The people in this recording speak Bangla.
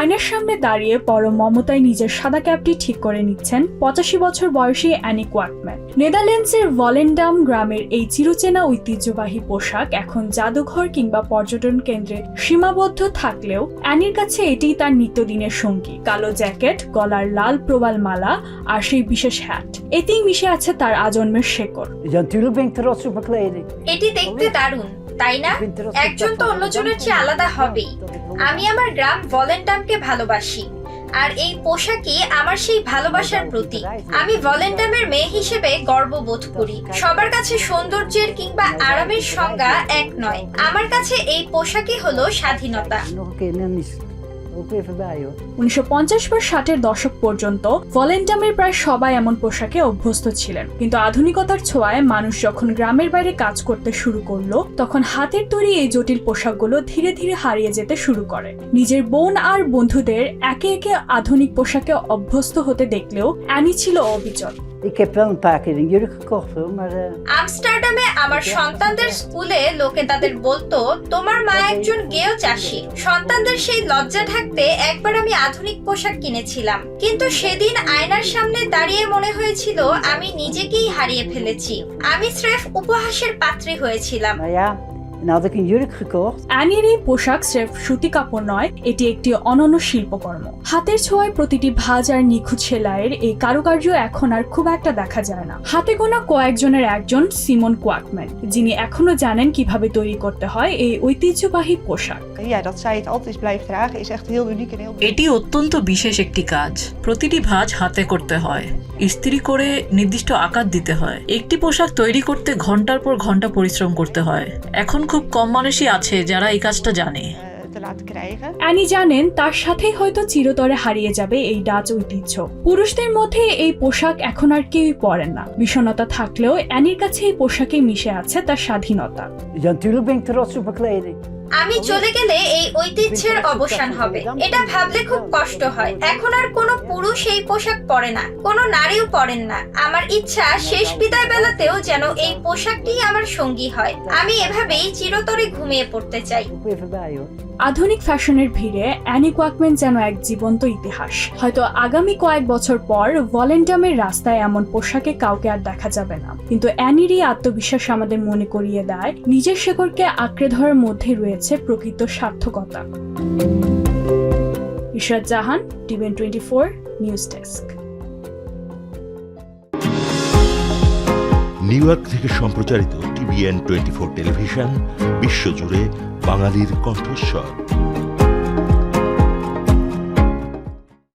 আয়নার সামনে দাঁড়িয়ে পরম মমতায় নিজের সাদা ক্যাপটি ঠিক করে নিচ্ছেন 85 বছর বয়সী অ্যানি কোয়াকম্যান। নেদারল্যান্ডসের ভলেন্ডাম গ্রামের এই চিরচেনা ঐতিহ্যবাহী পোশাক এখন জাদুঘর কিংবা পর্যটন কেন্দ্রে সীমাবদ্ধ থাকলেও অ্যানির কাছে এটিই তার নিত্যদিনের সঙ্গী। কালো জ্যাকেট, গলার লাল প্রবাল মালা আর সেই বিশেষ হ্যাট, এতেই মিশে আছে তার আজন্মের শেকড়। এটি দেখতে দারুণ, তাই না? একজন তো অন্যজনের চেয়ে আলাদা হবেই। আমি আমার গ্রাম ভলেন্ডামকে ভালোবাসি, আর এই পোশাকই আমার সেই ভালোবাসার প্রতীক। আমি ভলেন্ডামের মেয়ে হিসেবে গর্ববোধ করি। সবার কাছে সৌন্দর্যের কিংবা আরামের সংজ্ঞা এক নয়। আমার কাছে এই পোশাকই হলো স্বাধীনতা। 1950 বা 60-এর দশক পর্যন্ত ভলেন্ডামের প্রায় সবাই এমন পোশাকে অভ্যস্ত ছিলেন, কিন্তু আধুনিকতার ছোঁয়ায় মানুষ যখন গ্রামের বাইরে কাজ করতে শুরু করলো, তখন হাতের তৈরি এই জটিল পোশাকগুলো ধীরে ধীরে হারিয়ে যেতে শুরু করে। নিজের বোন আর বন্ধুদের একে একে আধুনিক পোশাকে অভ্যস্ত হতে দেখলেও অ্যানি ছিল অবিচল। আমস্টারডামে আমার সন্তানদের স্কুলে লোকে তাদের বলতো, তোমার মা একজন গেও চাষী। সন্তানদের সেই লজ্জা ঢাকতে একবার আমি আধুনিক পোশাক কিনেছিলাম, কিন্তু সেদিন আয়নার সামনে দাঁড়িয়ে মনে হয়েছিল আমি নিজেকেই হারিয়ে ফেলেছি। আমি স্রেফ উপহাসের পাত্রী হয়েছিলাম। অ্যানির এই পোশাক স্রেফ সুতি কাপড় নয়, এটি একটি অনন্য শিল্পকর্ম। হাতের ছোঁয়ায় প্রতিটি ভাঁজ আর নিখুঁত সেলাইয়ের এই কারুকার্য এখন আর খুব একটা দেখা যায় না। হাতে গোনা কয়েকজনের একজন সিমন কোয়াকম্যান, যিনি এখনো জানেন কিভাবে তৈরি করতে হয় এই ঐতিহ্যবাহী পোশাক। এটি অত্যন্ত বিশেষ একটি কাজ। প্রতিটি ভাঁজ হাতে করতে হয়, ইস্ত্রি করে নির্দিষ্ট আকার দিতে হয়। একটি পোশাক তৈরি করতে ঘন্টার পর ঘন্টা পরিশ্রম করতে হয়। এখন খুব কম মানুষই আছে যারা এই কাজটা জানে। অ্যানি জানেন তার সাথেই হয়তো চিরতরে হারিয়ে যাবে এই ডাচ ঐতিহ্য। পুরুষদের মধ্যে এই পোশাক এখন আর কেউই পরেন না। বিষণ্ণতা থাকলেও অ্যানির কাছে এই পোশাকে মিশে আছে তার স্বাধীনতা। আমি চলে গেলে এই ঐতিহ্যের অবসান হবে, এটা ভাবলে খুব কষ্ট হয়। এখন আর কোনো পুরুষ এই পোশাক পরে না, কোনো নারীও পরেন না। আমার ইচ্ছা শেষ বিদায় বেলাতেও যেন এই পোশাকটি আমার সঙ্গী হয়। আমি এভাবেই চিরতরে ঘুমিয়ে পড়তে চাই। আধুনিক ফ্যাশনের ভিড়ে অ্যানি কোয়াকম্যান যেন এক জীবন্ত ইতিহাস। হয়তো আগামী কয়েক বছর পর ভলেন্ডামের রাস্তায় এমন পোশাকে কাউকে আর দেখা যাবে না, কিন্তু অ্যানির এই আত্মবিশ্বাস আমাদের মনে করিয়ে দেয় নিজের শেকড়কে আঁকড়ে ধরার মধ্যে রয়েছে প্রকৃত সার্থকতা। Ishrat Jahan, TVN 24 news desk. New York থেকে সম্প্রচারিত টিভিএন 24 টেলিভিশন বিশ্বজুড়ে বাঙালির কণ্ঠস্বর।